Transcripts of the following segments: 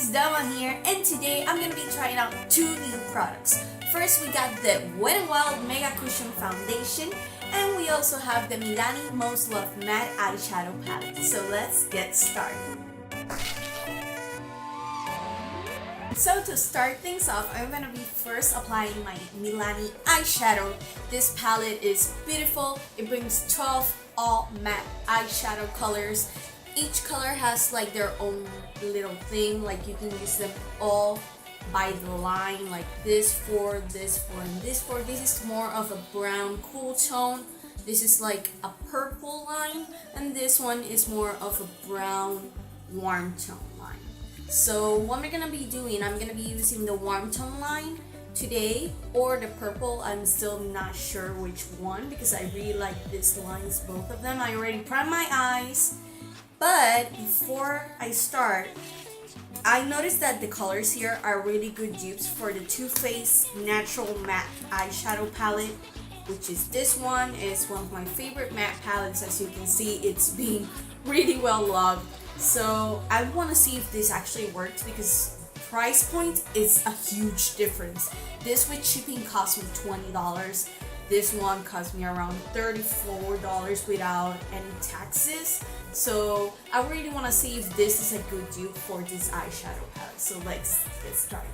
guys, Dama here, and today I'm gonna be trying out two new products. First, we got the Wet n Wild Mega Cushion Foundation, and we also have the Milani Most Loved Matte Eyeshadow Palette. So let's get started. So to start things off, I'm gonna be first applying my Milani Eyeshadow. This palette is beautiful. It brings 12 all matte eyeshadow colors. Each color has like their own little thing, like you can use them all by the line, like this for, this for, and this for. This is more of a brown cool tone. This is like a purple line, and this one is more of a brown warm tone line. So what we're gonna be doing, I'm gonna be using the warm tone line today, or the purple. I'm still not sure which one because I really like these lines, both of them. I already primed my eyes. But before I start, I noticed that the colors here are really good dupes for the Too Faced Natural Matte Eyeshadow Palette, which is this one. It's one of my favorite matte palettes. As you can see, it's being really well loved. So I want to see if this actually works because price point is a huge difference. This with shipping cost me $20. This one cost me around $34 without any taxes. So I really want to see if this is a good dupe for this eyeshadow palette. So let's get started.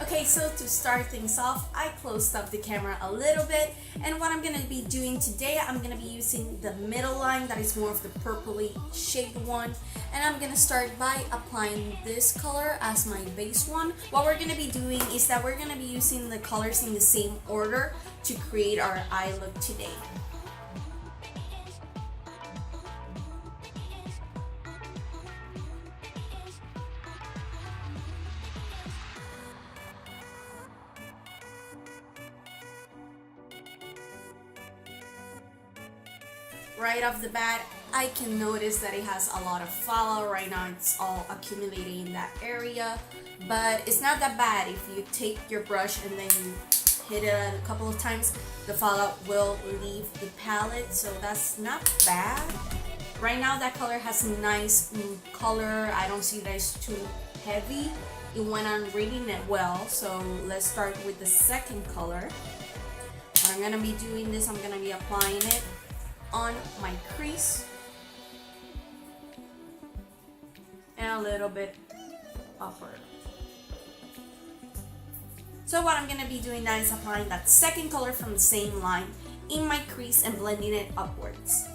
Okay, so to start things off, I closed up the camera a little bit, and what I'm going to be doing today, I'm going to be using the middle line that is more of the purpley shaded one, and I'm going to start by applying this color as my base one. What we're going to be doing is that we're going to be using the colors in the same order to create our eye look today. Right off the bat, I can notice that it has a lot of fallout. Right now it's all accumulating in that area, but it's not that bad. If you take your brush and then you hit it a couple of times, the fallout will leave the palette, so that's not bad. Right now that color has a nice color. I don't see that it's too heavy. It went on reading it well, so let's start with the second color. What I'm gonna be doing this, I'm gonna be applying it on my crease and a little bit upward. So what I'm going to be doing now is applying that second color from the same line in my crease and blending it upwards.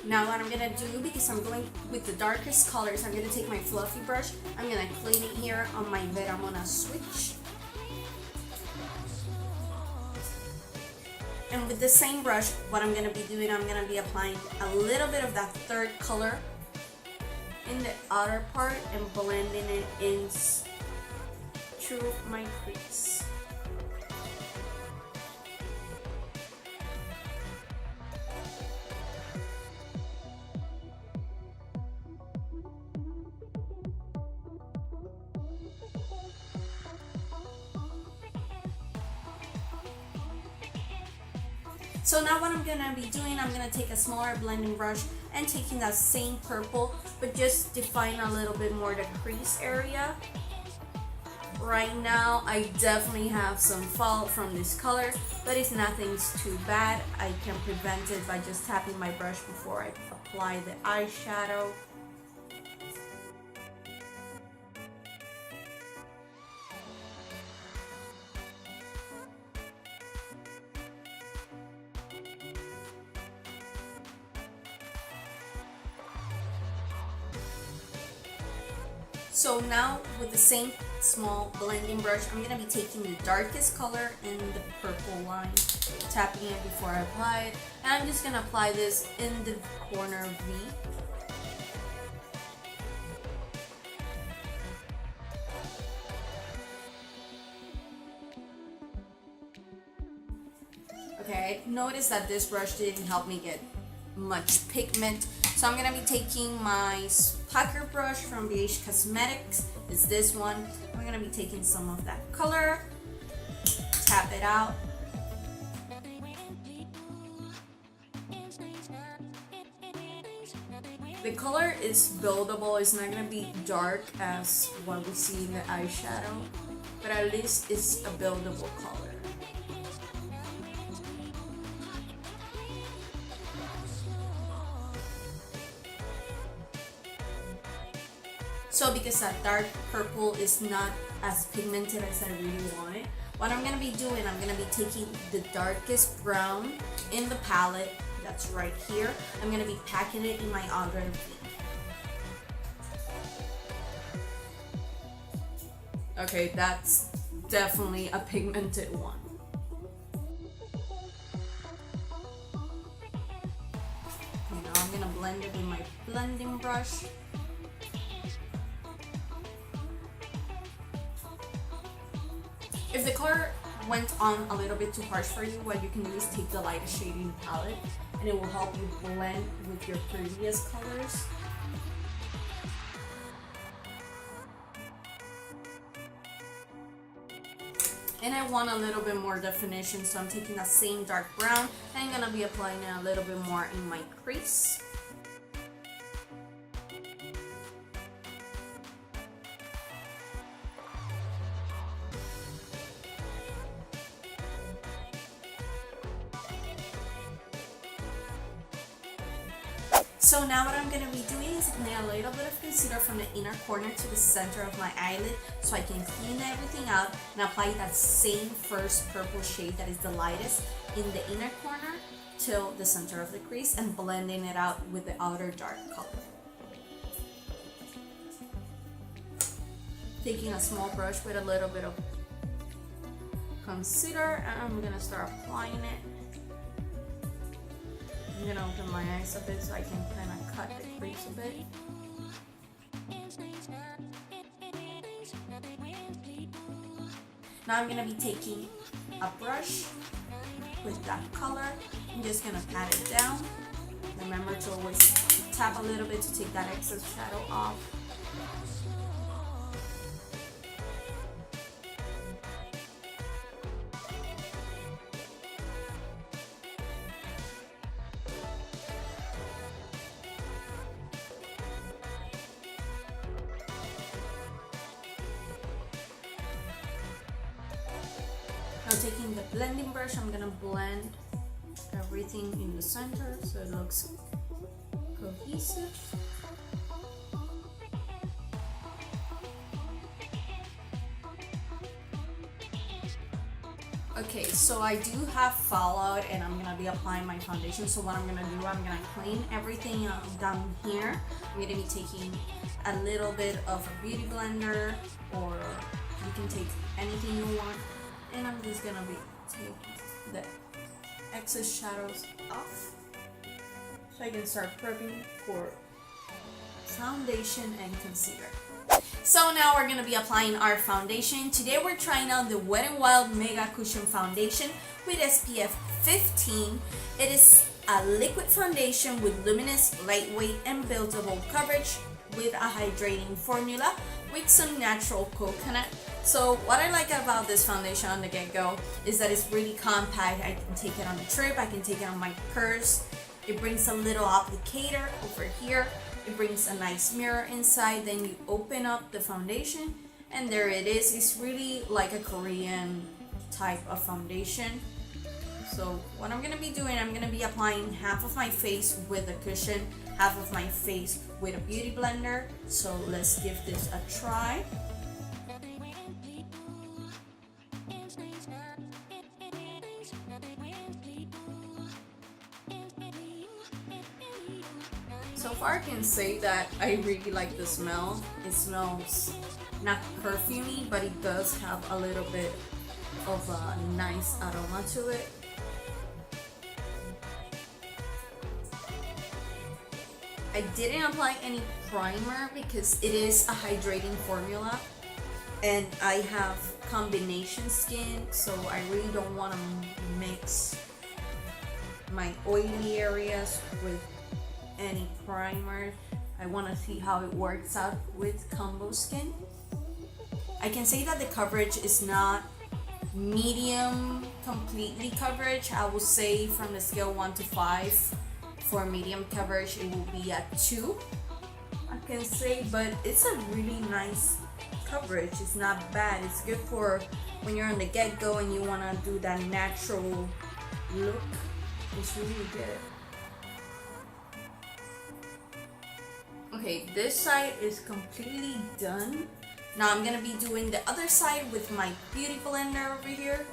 Now what I'm gonna do, because I'm going with the darkest colors, I'm gonna take my fluffy brush, I'm gonna clean it here on my Veramona switch. And with the same brush, what I'm gonna be doing, I'm gonna be applying a little bit of that third color in the outer part and blending it in through my crease. So now what I'm gonna be doing, I'm gonna take a smaller blending brush and taking that same purple, but just define a little bit more the crease area. Right now, I definitely have some fallout from this color, but it's nothing too bad. I can prevent it by just tapping my brush before I apply the eyeshadow. So now with the same small blending brush, I'm going to be taking the darkest color in the purple line, tapping it before I apply it, and I'm just going to apply this in the corner V. Okay, I noticed that this brush didn't help me get much pigment, so I'm gonna be taking my pucker brush from BH Cosmetics. It's this one. I'm gonna be taking some of that color, tap it out. The color is buildable. It's not gonna be dark as what we see in the eyeshadow, but at least it's a buildable color. So because that dark purple is not as pigmented as I really want it, what I'm gonna be doing, I'm gonna be taking the darkest brown in the palette, that's right here. I'm gonna be packing it in my outer V. Okay, that's definitely a pigmented one. And now I'm gonna blend it with my blending brush. If the color went on a little bit too harsh for you, what you can do is take the lightest shade in the palette and it will help you blend with your previous colors. And I want a little bit more definition, so I'm taking that same dark brown and I'm gonna be applying it a little bit more in my crease. So now what I'm going to be doing is applying a little bit of concealer from the inner corner to the center of my eyelid so I can clean everything out and apply that same first purple shade that is the lightest in the inner corner till the center of the crease and blending it out with the outer dark color. Taking a small brush with a little bit of concealer and I'm going to start applying it. I'm gonna open my eyes a bit so I can kind of cut the crease a bit. Now I'm gonna be taking a brush with that color. I'm just gonna pat it down. Remember to always tap a little bit to take that excess shadow off. Now taking the blending brush, I'm gonna blend everything in the center so it looks cohesive. Okay, so I do have fallout and I'm gonna be applying my foundation. So what I'm gonna do, I'm gonna clean everything down here. I'm gonna be taking a little bit of a beauty blender, or you can take anything you want. And I'm just gonna be taking the excess shadows off so I can start prepping for foundation and concealer. So now we're gonna be applying our foundation. Today we're trying out the Wet n Wild Mega Cushion Foundation with SPF 15. It is a liquid foundation with luminous, lightweight, and buildable coverage with a hydrating formula with some natural coconut. So what I like about this foundation on the get-go is that it's really compact. I can take it on a trip, I can take it on my purse. It brings a little applicator over here. It brings a nice mirror inside. Then you open up the foundation and there it is. It's really like a Korean type of foundation. So what I'm gonna be doing, I'm gonna be applying half of my face with a cushion, half of my face with a beauty blender. So let's give this a try. So far I can say that I really like the smell. It smells not perfumey, but it does have a little bit of a nice aroma to it. I didn't apply any primer because it is a hydrating formula and I have combination skin, so I really don't want to mix my oily areas with any primer. I want to see how it works out with combo skin. I can say that the coverage is not medium completely coverage. I would say from the scale 1 to 5 for medium coverage it will be at 2, I can say, but it's a really nice coverage. It's not bad. It's good for when you're on the get-go and you want to do that natural look. It's really good. Okay, this side is completely done. Now I'm gonna be doing the other side with my beauty blender over here.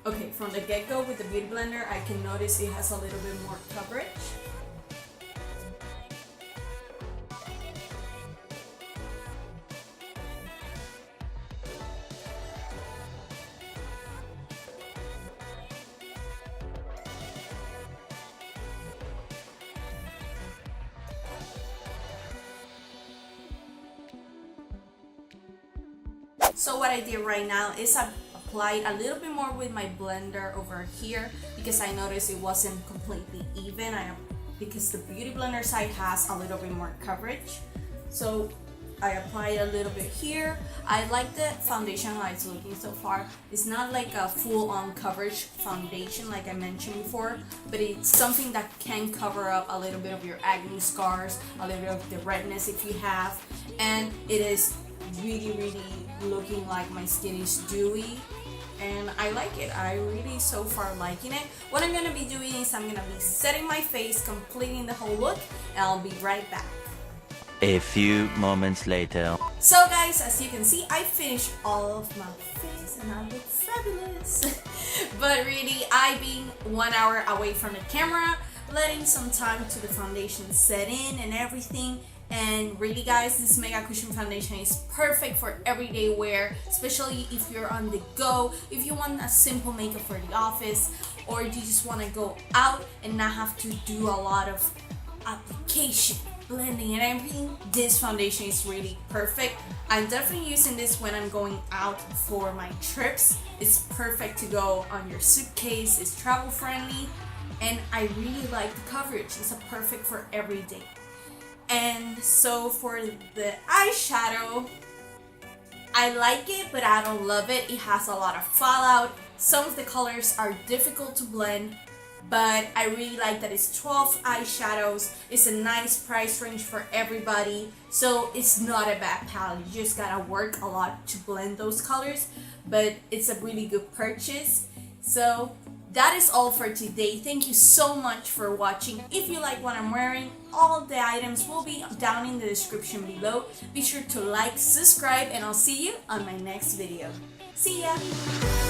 Okay, from the get-go with the beauty blender, I can notice it has a little bit more coverage. So what I did right now is I applied a little bit more with my blender over here because I noticed it wasn't completely even. Because the beauty blender side has a little bit more coverage. So I applied a little bit here. I like the foundation how it's looking so far. It's not like a full-on coverage foundation like I mentioned before, but it's something that can cover up a little bit of your acne scars, a little bit of the redness if you have, and it is really looking like my skin is dewy, and I like it. I really so far liking it. What I'm gonna be doing is I'm gonna be setting my face, completing the whole look, and I'll be right back. A few moments later. So guys, as you can see, I finished all of my face and I look fabulous. But really, I being 1 hour away from the camera, letting some time to the foundation set in and everything. And really guys, this Mega Cushion foundation is perfect for everyday wear, especially if you're on the go, if you want a simple makeup for the office, or you just want to go out and not have to do a lot of application, blending and everything. This foundation is really perfect. I'm definitely using this when I'm going out for my trips. It's perfect to go on your suitcase, it's travel friendly, and I really like the coverage. It's a perfect for every day. And so for the eyeshadow, I like it, but I don't love it. It has a lot of fallout. Some of the colors are difficult to blend, but I really like that it's 12 eyeshadows. It's a nice price range for everybody, so it's not a bad palette. You just gotta work a lot to blend those colors, but it's a really good purchase. So that is all for today. Thank you so much for watching. If you like what I'm wearing, all the items will be down in the description below. Be sure to like, subscribe, and I'll see you on my next video. See ya!